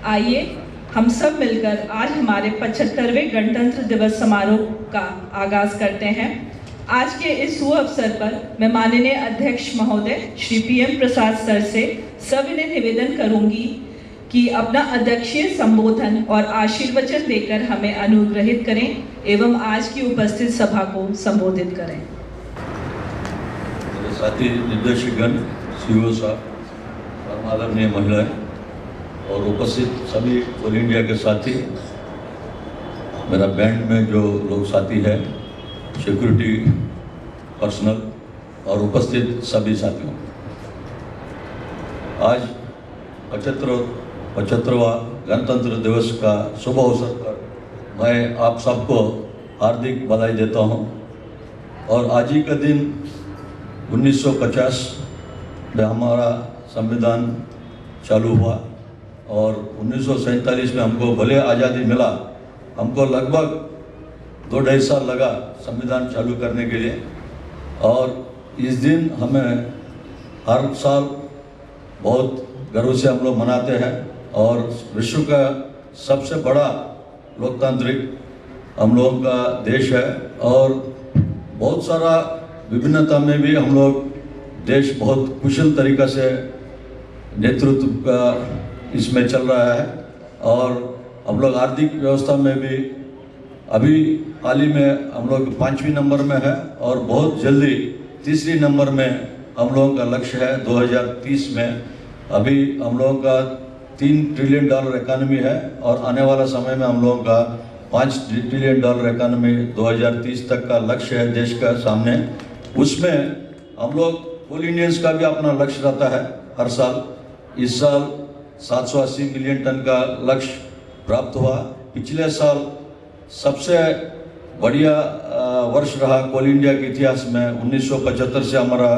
आइए हम सब मिलकर आज हमारे 75वें गणतंत्र दिवस समारोह का आगाज करते हैं। आज के इस शुभ अवसर पर मैं माननीय अध्यक्ष महोदय श्री PM प्रसाद सर से सविनय निवेदन करूंगी कि अपना अध्यक्षीय संबोधन और आशीर्वचन देकर हमें अनुग्रहित करें एवं आज की उपस्थित सभा को संबोधित करें। साथी निर्देशकगण, CEO साहब, आदरणीय महिलाएं और उपस्थित सभी ऑल इंडिया के साथी, मेरा बैंड में जो लोग साथी हैं, सिक्योरिटी पर्सनल और उपस्थित सभी साथियों, आज 75वां गणतंत्र दिवस का शुभ अवसर पर मैं आप सबको हार्दिक बधाई देता हूं। और आज ही का दिन 1950 में हमारा संविधान चालू हुआ और 1947 में हमको भले आज़ादी मिला, हमको लगभग 2-2.5 साल लगा संविधान चालू करने के लिए। और इस दिन हमें हर साल बहुत गर्व से हम लोग मनाते हैं और विश्व का सबसे बड़ा लोकतांत्रिक हम लोगों का देश है और बहुत सारा विभिन्नता में भी हम लोग देश बहुत कुशल तरीक़ा से नेतृत्व का इसमें चल रहा है। और हम लोग आर्थिक व्यवस्था में भी अभी हाल ही में हम लोग 5वें नंबर में है और बहुत जल्दी 3रे नंबर में हम लोगों का लक्ष्य है 2030 में। अभी हम लोगों का $3 ट्रिलियन इकॉनमी है और आने वाला समय में हम लोगों का $5 ट्रिलियन इकॉनमी 2030 तक का लक्ष्य है देश का सामने। उसमें हम लोग ऑल इंडियंस का भी अपना लक्ष्य रहता है हर साल। इस साल 780 मिलियन टन का लक्ष्य प्राप्त हुआ। पिछले साल सबसे बढ़िया वर्ष रहा ऑल इंडिया के इतिहास में। 1975 से हमारा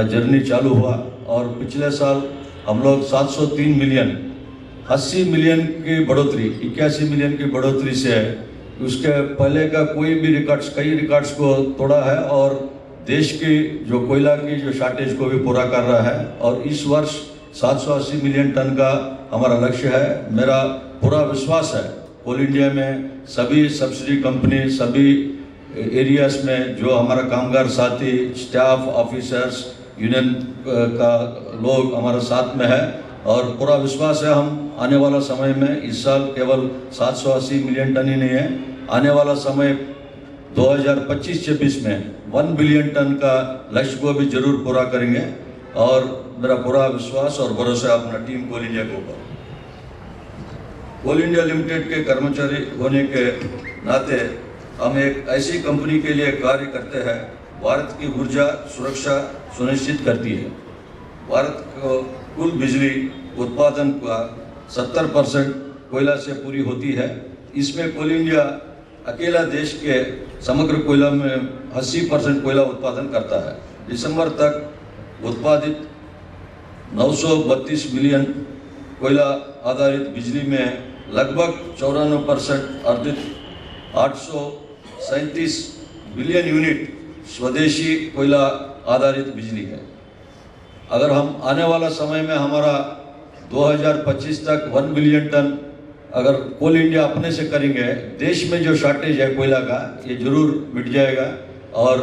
जर्नी चालू हुआ और पिछले साल हम लोग 703 मिलियन 80 मिलियन की बढ़ोतरी, 81 मिलियन की बढ़ोतरी से उसके पहले का कोई भी कई रिकॉर्ड्स को तोड़ा है और देश की जो कोयला की जो शॉर्टेज को भी पूरा कर रहा है। और इस वर्ष 780 मिलियन टन का हमारा लक्ष्य है। मेरा पूरा विश्वास है ऑल इंडिया में सभी सब्सिडी कंपनी, सभी एरियाज में जो हमारा कामगार साथी, स्टाफ, ऑफिसर्स, यूनियन का लोग हमारे साथ में है और पूरा विश्वास है हम आने वाला समय में, इस साल केवल 780 मिलियन टन ही नहीं है, आने वाला समय 2025-26 में 1 बिलियन टन का लक्ष्य को भी जरूर पूरा करेंगे। और मेरा पूरा विश्वास और भरोसा अपना टीम ऑल इंडिया के ऊपर। ऑल इंडिया लिमिटेड के कर्मचारी होने के नाते हम एक ऐसी कंपनी के लिए कार्य करते हैं भारत की ऊर्जा सुरक्षा सुनिश्चित करती है। भारत को कुल बिजली उत्पादन का 70% कोयला से पूरी होती है। इसमें ऑल इंडिया अकेला देश के समग्र कोयला में 80% कोयला उत्पादन करता है। दिसंबर तक उत्पादित 932 मिलियन कोयला आधारित बिजली में लगभग 94% अर्जित 837 बिलियन यूनिट स्वदेशी कोयला आधारित बिजली है। अगर हम आने वाला समय में हमारा 2025 तक 1 बिलियन टन अगर कोल इंडिया अपने से करेंगे, देश में जो शॉर्टेज है कोयला का ये जरूर मिट जाएगा। और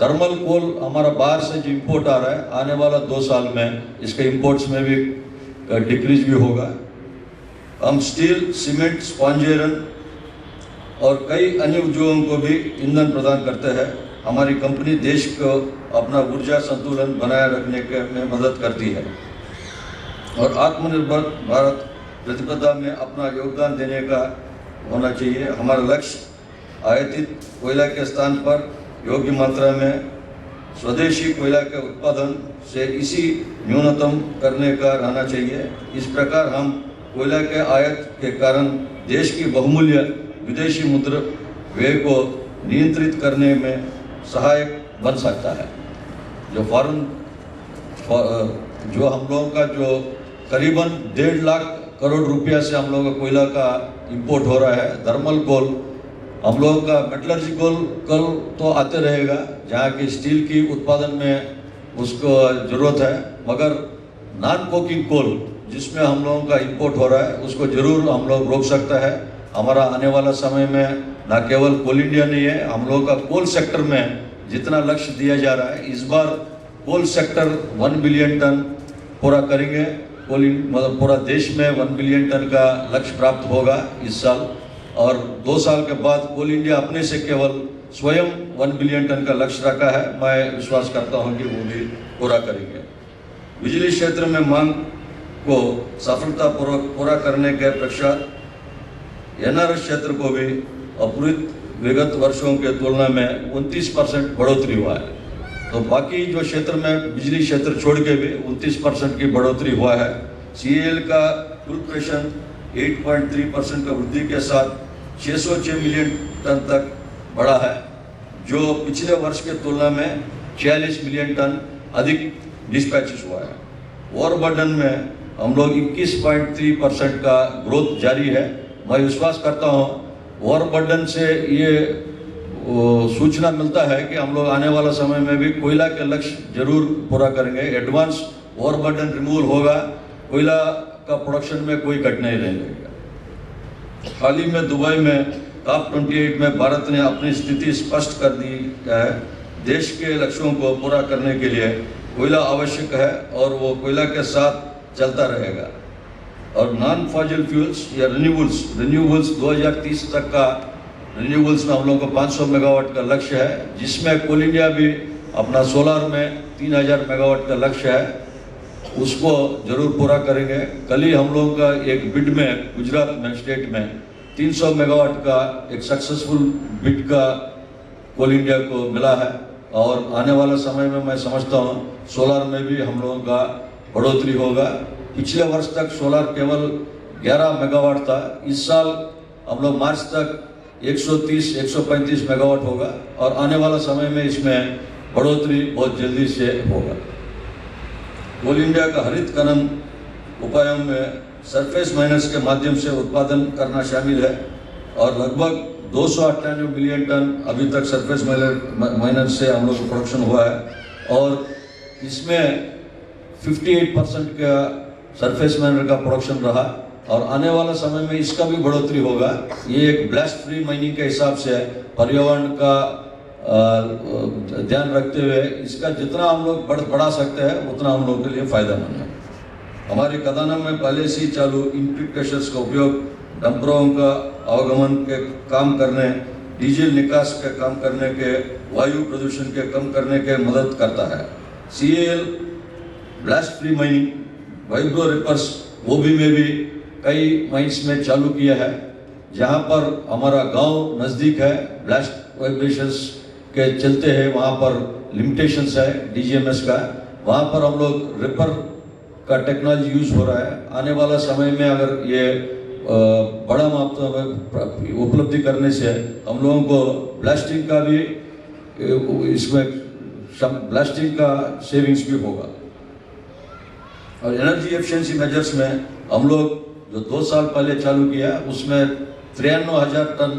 थर्मल कोल हमारा बाहर से जो इंपोर्ट आ रहा है, आने वाला 2 साल में इसके इंपोर्ट्स में भी डिक्रीज भी होगा। हम स्टील, सीमेंट, स्पॉन्ज आयरन और कई अन्य उद्योगों को भी ईंधन प्रदान करते हैं। हमारी कंपनी देश को अपना ऊर्जा संतुलन बनाए रखने के में मदद करती है और आत्मनिर्भर भारत प्रतिबद्धता में अपना योगदान देने का होना चाहिए। हमारा लक्ष्य आयातित कोयला के स्थान पर योग्य मात्रा में स्वदेशी कोयला के उत्पादन से इसी न्यूनतम करने का रहना चाहिए। इस प्रकार हम कोयला के आयात के कारण देश की बहुमूल्य विदेशी मुद्रा व्यय को नियंत्रित करने में सहायक बन सकता है। जो जो हम लोगों का जो करीबन 1.5 लाख करोड़ रुपया से हम लोगों का कोयला का इंपोर्ट हो रहा है। थर्मल कोल हम लोगों का मेटलर्जिकल कोल तो आते रहेगा, जहाँ की स्टील की उत्पादन में उसको ज़रूरत है, मगर नॉन कोकिंग कोल जिसमें हम लोगों का इंपोर्ट हो रहा है उसको ज़रूर हम लोग रोक सकता है। हमारा आने वाला समय में न केवल कोल इंडिया नहीं है, हम लोगों का कोल सेक्टर में जितना लक्ष्य दिया जा रहा है, इस बार कोल सेक्टर 1 बिलियन टन पूरा करेंगे। मतलब पूरा देश में 1 बिलियन टन का लक्ष्य प्राप्त होगा इस साल, और 2 साल के बाद कोल इंडिया अपने से केवल स्वयं 1 बिलियन टन का लक्ष्य रखा है। मैं विश्वास करता हूं कि वो भी पूरा करेंगे। बिजली क्षेत्र में मांग को सफलतापूर्वक पूरा करने के पश्चात एनआरएस क्षेत्र को भी अपूर्व विगत वर्षों के तुलना में 29% बढ़ोतरी हुआ है। तो बाकी जो क्षेत्र में बिजली क्षेत्र छोड़ के भी 29% की बढ़ोतरी हुआ है। सीएल का कुल प्रेषण 8.3% का वृद्धि के साथ 606 मिलियन टन तक बढ़ा है, जो पिछले वर्ष के तुलना में 46 मिलियन टन अधिक डिस्पैचेस हुआ है। ओवरबर्डन में हम लोग 21.3% का ग्रोथ जारी है। मैं विश्वास करता हूँ ओवरबर्डन से ये सूचना मिलता है कि हम लोग आने वाला समय में भी कोयला के लक्ष्य जरूर पूरा करेंगे। एडवांस ओवरबर्डन रिमूवल होगा, कोयला का प्रोडक्शन में कोई कट नहीं रहेगा। हाल ही में दुबई में COP28 में भारत ने अपनी स्थिति स्पष्ट कर दी है। देश के लक्ष्यों को पूरा करने के लिए कोयला आवश्यक है और वो कोयला के साथ चलता रहेगा। और नॉन फॉसिल फ्यूल्स या रिन्यूएबल्स 2030 तक का रिन्यूएबल्स में हम लोगों को 500 मेगावाट का लक्ष्य है, जिसमें कोल इंडिया भी अपना सोलर में 3000 मेगावाट का लक्ष्य है, उसको जरूर पूरा करेंगे। कल ही हम लोगों का एक बिड में गुजरात में स्टेट में 300 मेगावाट का एक सक्सेसफुल बिड का कोल इंडिया को मिला है। और आने वाला समय में मैं समझता हूँ सोलर में भी हम लोगों का बढ़ोतरी होगा। पिछले वर्ष तक सोलर केवल 11 मेगावाट था, इस साल हम लोग मार्च तक 130-135 मेगावाट होगा और आने वाला समय में इसमें बढ़ोतरी बहुत जल्दी से होगा। कोल इंडिया का हरित खनन उपायों में सरफेस माइनर्स के माध्यम से उत्पादन करना शामिल है और लगभग 298 मिलियन टन अभी तक सरफेस माइनर से हम लोग का प्रोडक्शन हुआ है और इसमें 58% का सरफेस माइनर का प्रोडक्शन रहा और आने वाला समय में इसका भी बढ़ोतरी होगा। ये एक ब्लास्ट फ्री माइनिंग के हिसाब से पर्यावरण का ध्यान रखते हुए इसका जितना हम लोग बढ़ा सकते हैं उतना हम लोगों के लिए फायदेमंद है। हमारे कदाना में पहले से ही चालू इनपुट क्रशर्स का उपयोग डंपरों का आवागमन के काम करने, डीजल निकास के काम करने के, वायु प्रदूषण के कम करने के मदद करता है। CAL blast free mining, vibro reapers वो भी में भी कई माइंस में चालू किया है, जहाँ पर हमारा गांव नज़दीक है। ब्लास्ट वाइब्रेशंस के चलते हैं, वहाँ पर लिमिटेशंस है DGMS का, वहाँ पर हम लोग रिपर का टेक्नोलॉजी यूज हो रहा है। आने वाला समय में अगर ये बड़ा मात्रा में उपलब्धि करने से हम लोगों को ब्लास्टिंग का भी इसमें ब्लास्टिंग का सेविंग्स भी होगा। और एनर्जी एफिशिएंसी मेजर्स में हम लोग जो 2 साल पहले चालू किया उसमें 93,000 टन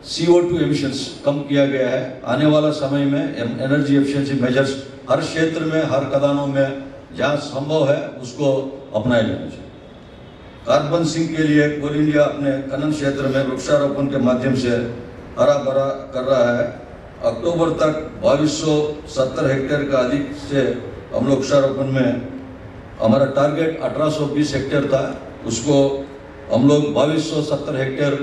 CO2 एमिशंस कम किया गया है। आने वाला समय में एनर्जी एफिशिएंसी मेजर्स हर क्षेत्र में, हर खदानों में जहाँ संभव है उसको अपनाया जाना चाहिए। कार्बन सिंक के लिए कोल इंडिया अपने खनन क्षेत्र में वृक्षारोपण के माध्यम से हरा भरा कर रहा है। अक्टूबर तक 2270 हेक्टेयर का अधिक से हम लोग वृक्षारोपण में, हमारा टारगेट 1820 हेक्टेयर था, उसको हम लोग 2270 हेक्टेयर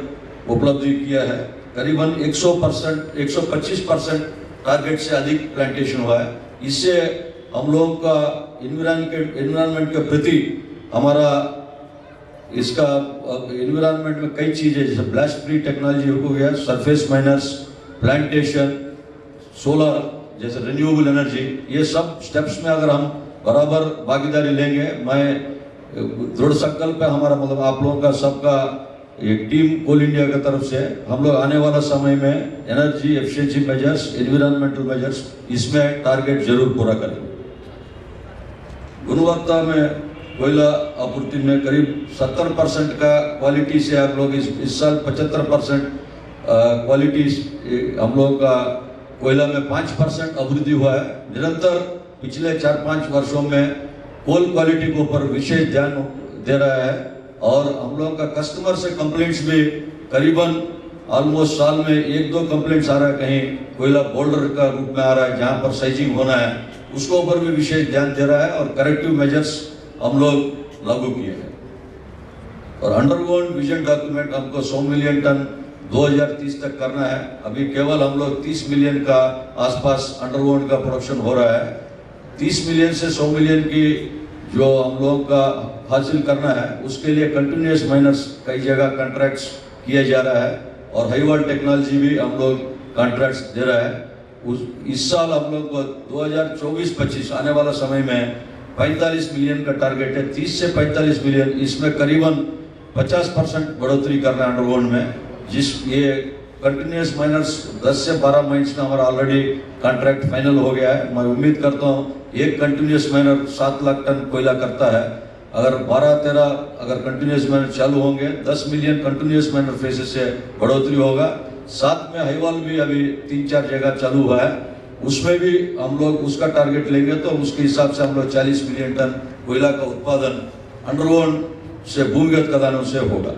उपलब्धि किया है। करीबन 100%, 125% टारगेट से अधिक प्लांटेशन हुआ है। इससे हम लोगों का एनवायरनमेंट के प्रति हमारा इसका एनवायरनमेंट में कई चीज़ें, जैसे ब्लास्ट फ्री टेक्नोलॉजी हो गया, सरफेस माइनर्स, प्लांटेशन, सोलर जैसे रिन्यूएबल एनर्जी, ये सब स्टेप्स में अगर हम बराबर भागीदारी लेंगे, मैं दृढ़ संकल्प है हमारा, मतलब आप लोगों का सबका एक टीम कोल इंडिया की तरफ से हम लोग आने वाला समय में energy efficiency measures, environmental measures, इसमें टारगेट जरूर पूरा करेंगे। गुणवत्ता में कोयला आपूर्ति में करीब 70% का क्वालिटी से आप लोग इस साल 75% क्वालिटी हम लोगों का कोयला में 5% अभिवृद्धि हुआ है। निरंतर पिछले 4-5 वर्षों में कोल क्वालिटी के ऊपर विशेष ध्यान दे रहा है और हम लोगों का कस्टमर से कंप्लेंट्स भी करीबन ऑलमोस्ट साल में 1-2 कंप्लेंट्स आ रहा है, कहीं कोयला बोल्डर का रूप में आ रहा है जहां पर साइजिंग होना है, उसके ऊपर भी विशेष ध्यान दे रहा है और करेक्टिव मेजर्स हम लोग लागू किए हैं। और अंडरग्राउंड विजन डॉक्यूमेंट हमको 100 मिलियन टन 2030 तक करना है। अभी केवल हम लोग 30 मिलियन का आसपास अंडरग्राउंड का प्रोडक्शन हो रहा है। 30 मिलियन से 100 मिलियन की जो हम लोगों का हासिल करना है, उसके लिए कंटिन्यूस माइनर्स कई जगह कॉन्ट्रैक्ट्स किया जा रहा है और हाईवॉल टेक्नोलॉजी भी हम लोग कॉन्ट्रैक्ट्स दे रहा है। इस साल हम लोग को 2024-25 आने वाला समय में 45 मिलियन का टारगेट है, 30 से 45 मिलियन, इसमें करीबन 50% बढ़ोतरी करना है अंडरग्राउंड में। जिस ये कंटिन्यूस माइनर्स 10 से 12 महीने का हमारा ऑलरेडी कॉन्ट्रैक्ट फाइनल हो गया है। मैं उम्मीद करता हूँ एक कंटिन्यूस माइनर 7 लाख टन कोयला करता है। अगर 12-13 अगर कंटिन्यूस माइनर चालू होंगे, 10 मिलियन कंटिन्यूस माइनर फेजेस से बढ़ोतरी होगा। साथ में हाईवॉल भी अभी 3-4 जगह चालू हुआ है, उसमें भी हम लोग उसका टारगेट लेंगे तो उसके हिसाब से हम लोग 40 मिलियन टन कोयला का उत्पादन अंडरग्राउंड से भूमिगत खदानों से होगा।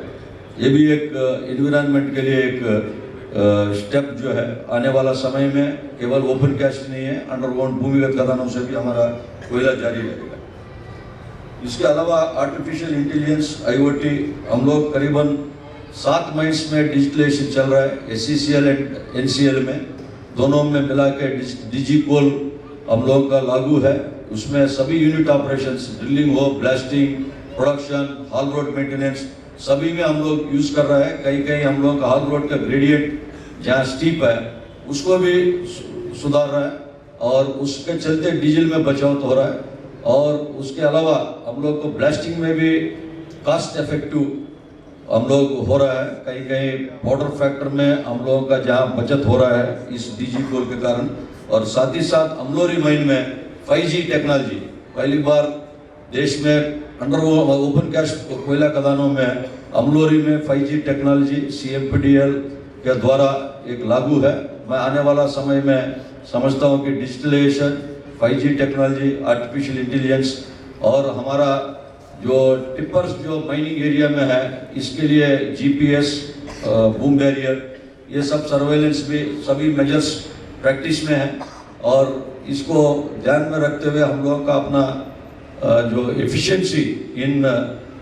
ये भी एक एनवायरनमेंट के लिए एक स्टेप जो है आने वाला समय में केवल ओपन कास्ट नहीं है, अंडरग्राउंड भूमिगत खदानों से भी हमारा कोयला जारी रहेगा। इसके अलावा आर्टिफिशियल इंटेलिजेंस IoT हम लोग करीबन 7 माइंस में डिजिटलाइजेशन चल रहा है, SCCL एंड NCL में दोनों में मिला के डिजिकोल हम लोग का लागू है। उसमें सभी यूनिट ऑपरेशंस, ड्रिलिंग हो, blasting, production, hall road maintenance, सभी में हम लोग यूज कर रहा है। कहीं कहीं हम लोग का हॉल रोड का ग्रेडियंट जहाँ स्टीप है उसको भी सुधार रहा है और उसके चलते डीजल में बचाव तो हो रहा है। और उसके अलावा हम लोग को ब्लास्टिंग में भी कास्ट इफेक्टिव हम लोग हो रहा है। कहीं कहीं पाउडर फैक्टर में हम लोगों का जहाँ बचत हो रहा है इस डिजिकोल के कारण। और साथ ही साथ अमलोरी माइन में 5G टेक्नोलॉजी पहली बार देश में अंडर ओपन कास्ट कोयला खदानों में अमलोरी में 5G टेक्नोलॉजी CMPDL के द्वारा एक लागू है। मैं आने वाला समय में समझता हूँ कि digitalisation, 5G technology, artificial intelligence और हमारा जो टिपर्स जो माइनिंग एरिया में है इसके लिए GPS, बूम बैरियर, ये सब सर्वेलेंस भी सभी मेजर्स प्रैक्टिस में है। और इसको ध्यान में रखते हुए हम लोगों का अपना जो एफिशिएंसी इन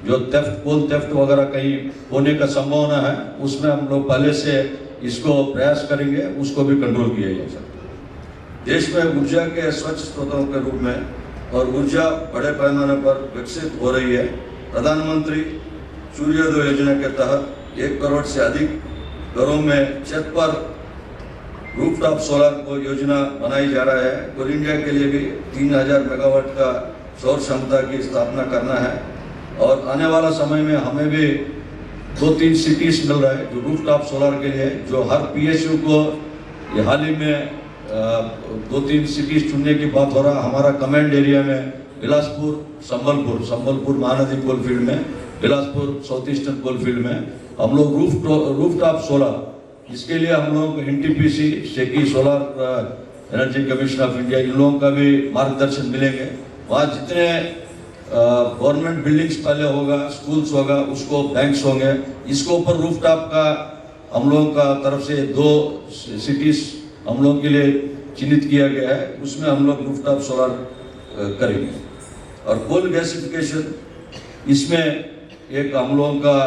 जो थेफ्ट, कोल थेफ्ट वगैरह कहीं होने का संभावना है उसमें हम लोग पहले से इसको प्रयास करेंगे, उसको भी कंट्रोल किया जा सकता है। देश में ऊर्जा के स्वच्छ स्रोतों के रूप में और ऊर्जा बड़े पैमाने पर विकसित हो रही है। प्रधानमंत्री सूर्योदय योजना के तहत 1 करोड़ से अधिक घरों में छत पर रूफटॉप सोलर को योजना बनाई जा रहा है। कोल इंडिया के लिए भी 3000 मेगावाट का सौर क्षमता की स्थापना करना है और आने वाला समय में हमें भी 2-3 सिटीज मिल रहा है जो रूफटॉप सोलर के लिए, जो हर PSU को ये हाल ही में 2-3 सिटीज चुनने की बात हो रहा है। हमारा कमांड एरिया में बिलासपुर, संबलपुर महानदी कोलफील्ड में, बिलासपुर साउथ ईस्टर्न कोलफील्ड में हम लोग रूफटॉप सोलर, इसके लिए हम लोग NTPC, SECI solar energy commission of India, इन लोगों का भी मार्गदर्शन मिलेंगे। वहाँ जितने गवर्नमेंट बिल्डिंग्स पहले होगा, स्कूल्स होगा, उसको बैंक्स होंगे। इसके ऊपर रूफटॉप का हम लोगों का तरफ से 2 सिटीज हम लोगों के लिए चिन्हित किया गया है, उसमें हम लोग रूफटॉप सोलर करेंगे। और कोल गैसिफिकेशन, इसमें एक हम लोगों का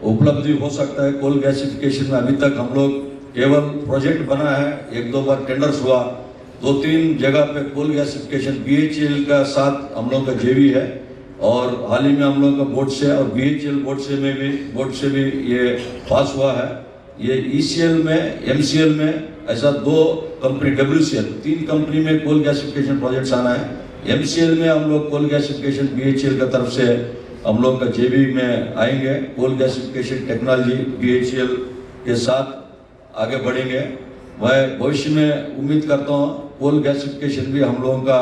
उपलब्धि हो सकता है। कोल गैसिफिकेशन में अभी तक हम लोग केवल प्रोजेक्ट बना है, 1-2 बार टेंडर्स हुआ, 2-3 जगह पे कोल गैसिफिकेशन BHEL का साथ हम लोग का JV है, और हाल ही में हम लोग का बोर्ड से और BHEL बोर्ड से भी ये पास हुआ है। ये ECL में, MCL में ऐसा 2 कंपनी, WCL 3 कंपनी में कोल गैसिफिकेशन प्रोजेक्ट्स आना है। MCL में हम लोग कोल गैसिफिकेशन BHEL का तरफ से हम लोग का JV में आएंगे। कोल गैसिफिकेशन टेक्नोलॉजी BHEL के साथ आगे बढ़ेंगे। मैं भविष्य में उम्मीद करता हूँ कोल गैसिफिकेशन भी हम लोगों का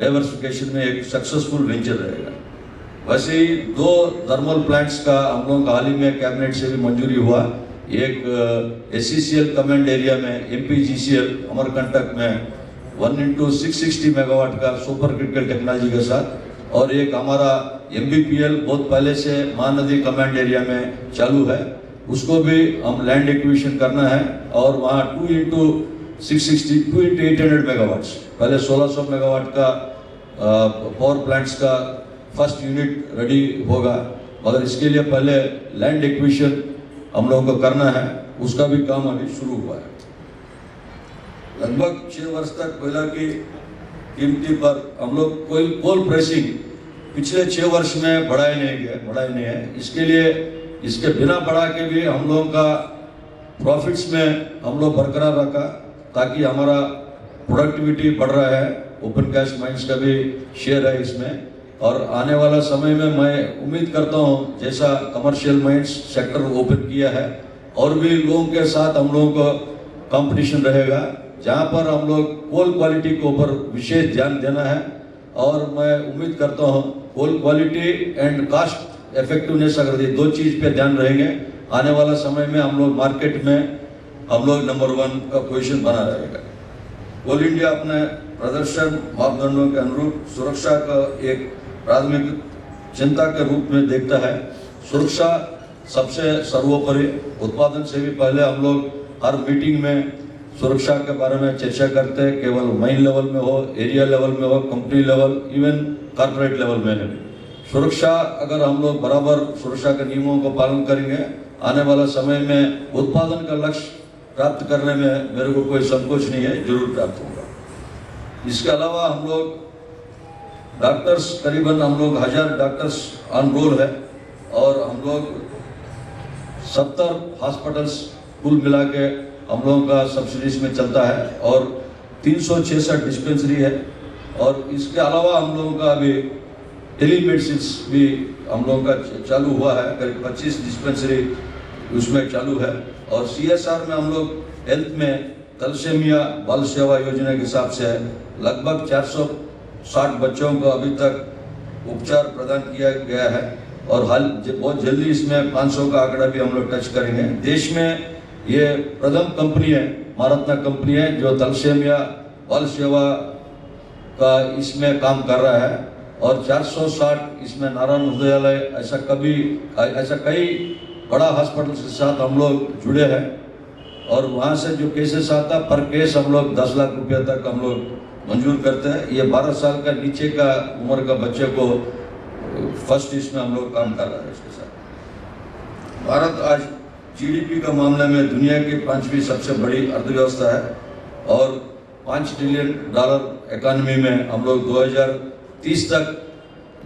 डाइवर्सिफिकेशन में एक सक्सेसफुल वेंचर रहेगा। वैसे ही 2 थर्मल प्लांट्स का हम लोगों का हाल ही में कैबिनेट से भी मंजूरी हुआ। एक SCCL कमांड एरिया में MPGCL अमरकंटक में 1x660 मेगावाट का सुपर क्रिटिकल टेक्नोलॉजी के साथ, और एक हमारा MBPL बहुत पहले से महानदी कमांड एरिया में चालू है, उसको भी हम लैंड एक्विजिशन करना है। और वहाँ 2x660 2x800 मेगावाट्स, पहले 1600 मेगावाट का पावर प्लांट्स का फर्स्ट यूनिट रेडी होगा, मगर इसके लिए पहले लैंड एक्विजिशन हम लोगों को करना है, उसका भी काम अभी शुरू हुआ है। लगभग 6 वर्ष तक कोयला की कीमती पर हम लोग कोल प्राइसिंग पिछले 6 वर्ष में बढ़ाए नहीं है। इसके लिए इसके बिना बढ़ा के भी हम लोगों का प्रॉफिट्स में हम लोग बरकरार रखा, ताकि हमारा प्रोडक्टिविटी बढ़ रहा है। ओपन कास्ट माइंस का भी शेयर है इसमें, और आने वाला समय में मैं उम्मीद करता हूँ जैसा कमर्शियल माइंस सेक्टर ओपन किया है, और भी लोगों के साथ हम लोगों को कंपटीशन रहेगा, जहाँ पर हम लोग कोल क्वालिटी के ऊपर विशेष ध्यान देना है। और मैं उम्मीद करता हूँ कोल क्वालिटी एंड कास्ट इफेक्टिवनेस, अगर ये 2 चीज़ पे ध्यान रहेंगे, आने वाला समय में हम लोग मार्केट में हम लोग नंबर 1 का पोजीशन बना रहेगा। कोल इंडिया अपने प्रदर्शन मापदंडों के अनुरूप सुरक्षा का एक प्राथमिक चिंता के रूप में देखता है। सुरक्षा सबसे सर्वोपरि, उत्पादन से भी पहले हम लोग हर मीटिंग में सुरक्षा के बारे में चर्चा करते हैं, केवल माइन लेवल में हो, एरिया लेवल में हो, company level, even corporate level में भी। सुरक्षा अगर हम लोग बराबर सुरक्षा के नियमों को पालन करेंगे, आने वाला समय में उत्पादन का लक्ष्य प्राप्त करने में मेरे को कोई संकोच नहीं है, जरूर प्राप्त होगा। इसके अलावा हम लोग डॉक्टर्स, करीबन हम लोग 1000 डॉक्टर्स ऑन रोल है, और हम लोग 70 हॉस्पिटल्स कुल मिला के हम लोगों का सब्सिडीज में चलता है, और 366 डिस्पेंसरी है। और इसके अलावा हम लोगों का अभी टेलीमेडिसिन भी हम लोगों का चालू हुआ है, करीब 25 डिस्पेंसरी उसमें चालू है। और CSR में हम लोग हेल्थ में तलसेमिया बाल सेवा योजना के हिसाब से लगभग 460 बच्चों को अभी तक उपचार प्रदान किया गया है, और बहुत जल्दी इसमें 500 का आंकड़ा भी हम लोग टच करेंगे। देश में ये प्रथम कंपनी है, महारत्ना कंपनी है, जो तलसेमिया बाल सेवा का इसमें काम कर रहा है, और 460 इसमें नारायण हृदयालय, ऐसा कई बड़ा हॉस्पिटल के साथ हम लोग जुड़े हैं। और वहाँ से जो केसेस आता पर केस हम लोग 10 लाख रुपये तक हम लोग मंजूर करते हैं। ये 12 साल का नीचे का उम्र का बच्चे को फर्स्ट इसमें हम लोग काम कर रहे हैं। इसके साथ भारत आज GDP का मामले में दुनिया की 5वीं सबसे बड़ी अर्थव्यवस्था है, और $5 ट्रिलियन इकोनॉमी में हम लोग 2030 तक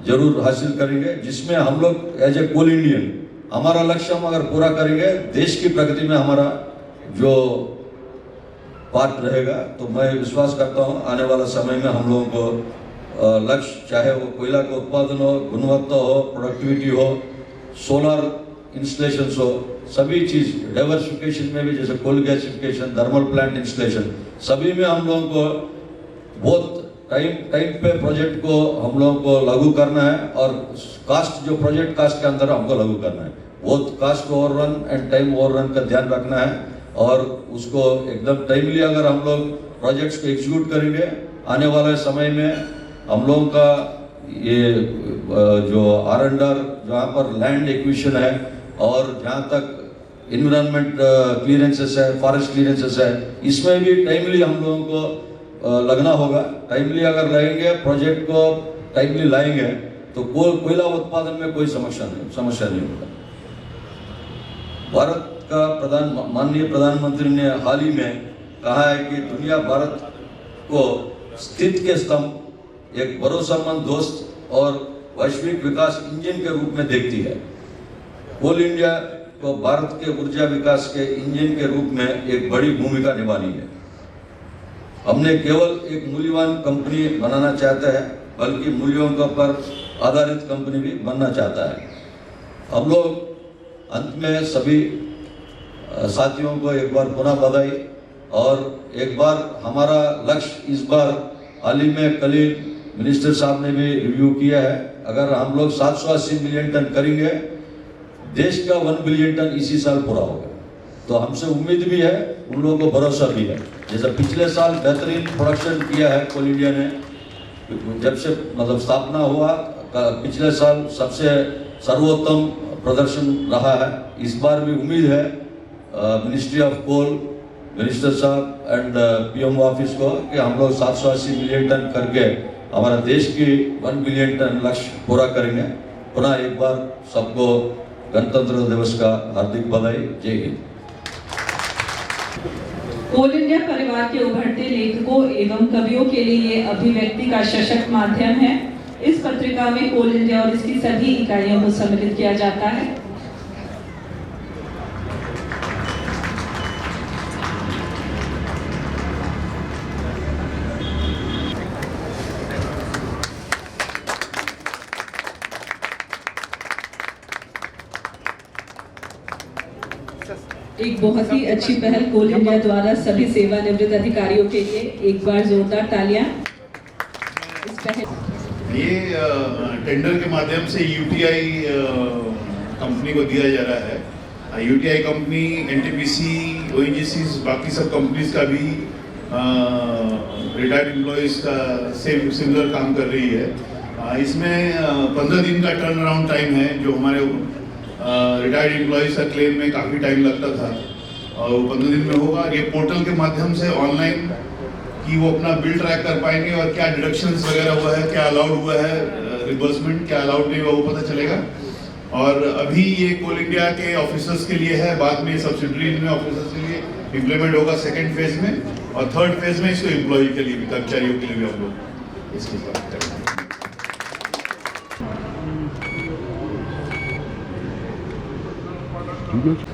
जरूर हासिल करेंगे, जिसमें हम लोग एज ए कोल इंडियन हमारा लक्ष्य हम अगर पूरा करेंगे, देश की प्रगति में हमारा जो पार्ट रहेगा, तो मैं विश्वास करता हूँ आने वाला समय में हम लोगों को लक्ष्य, चाहे वो कोयला का उत्पादन हो, गुणवत्ता हो, प्रोडक्टिविटी हो, सोलर इंस्टॉलेशन हो, सभी चीज़ डाइवर्सिफिकेशन में भी, जैसे coal gasification, thermal plant installation, सभी में हम लोगों को बहुत टाइम पे प्रोजेक्ट को हम लोगों को लागू करना है, और कास्ट जो प्रोजेक्ट कास्ट के अंदर हमको लागू करना है, बहुत cost overrun and time overrun का ध्यान रखना है, और उसको एकदम टाइमली अगर हम लोग प्रोजेक्ट्स को एग्जीक्यूट करेंगे, आने वाले समय में हम लोगों का ये जो R&R जहाँ पर लैंड एक्विजिशन है और जहाँ तक इन्वायरमेंट क्लियरेंसेस है, फॉरेस्ट क्लियरेंसेस है, इसमें भी टाइमली हम लोगों को लगना होगा। टाइमली अगर लगेंगे, प्रोजेक्ट को टाइमली लाएंगे तो कोयला उत्पादन में कोई समस्या नहीं होगा। भारत का माननीय प्रधानमंत्री ने हाल ही में कहा है कि दुनिया भारत को स्थिति के स्तंभ, एक भरोसेमंद दोस्त और वैश्विक विकास इंजन के रूप में देखती है। कोल इंडिया को भारत के ऊर्जा विकास के इंजन के रूप में एक बड़ी भूमिका निभानी है। हमने केवल एक मूल्यवान कंपनी बनाना चाहते हैं, बल्कि मूल्यों पर आधारित कंपनी भी बनना चाहता है। हम लोग अंत में सभी साथियों को एक बार पुनः बधाई, और एक बार हमारा लक्ष्य इस बार हाल ही में कल मिनिस्टर साहब ने भी रिव्यू किया है, अगर हम लोग 780 मिलियन टन करेंगे, देश का 1 बिलियन टन इसी साल पूरा होगा। तो हमसे उम्मीद भी है, उन लोगों को भरोसा भी है। जैसे पिछले साल बेहतरीन प्रोडक्शन किया है कोल इंडिया ने, जब से मतलब स्थापना हुआ, पिछले साल सबसे सर्वोत्तम प्रदर्शन रहा है। इस बार भी उम्मीद है मिनिस्ट्री ऑफ कोल, मिनिस्टर साहब एंड पीएमओ ऑफिस को कि हम लोग 780 मिलियन टन करके हमारा देश की 1 बिलियन टन लक्ष्य पूरा करेंगे। पुनः एक बार सबको गणतंत्र दिवस का हार्दिक बधाई। जय हिंद। कोल इंडिया परिवार के उभरते लेखकों एवं कवियों के लिए ये अभिव्यक्ति का सशक्त माध्यम है। इस पत्रिका में कोल इंडिया और इसकी सभी इकाइयों को सम्मिलित किया जाता है। एक बहुत ही अच्छी पहल कोल इंडिया द्वारा सभी सेवानिवृत्त अधिकारियों के लिए एक बार जोरदार तालियां। इस पहल ये टेंडर के माध्यम से यूटीआई कंपनी को दिया जा रहा है। यूटीआई कंपनी एनटीपीसी, ओएनजीसी, बाकी सब कंपनीज का भी रिटायर्ड एम्प्लॉयज का सिमिलर काम कर रही है। इसमें 15 दिन का टर्न अराउंड टाइम है, जो हमारे रिटायर्ड एम्प्लॉयज का क्लेम में काफ़ी टाइम लगता था, और वो 15 दिन में होगा। ये पोर्टल के माध्यम से ऑनलाइन कि वो अपना बिल ट्रैक कर पाएंगे और क्या डिडक्शंस वगैरह हुआ है, क्या अलाउड हुआ है, रिबर्समेंट क्या अलाउड नहीं हुआ, वो पता चलेगा। और अभी ये कोल इंडिया के ऑफिसर्स के लिए है, बाद में सब्सिडरी में ऑफिसर्स के लिए इम्प्लीमेंट होगा सेकेंड फेज में, और थर्ड फेज में इसको एम्प्लॉय के लिए भी, कर्मचारियों के लिए भी हम लोग इसकी बात करेंगे। ठीक है।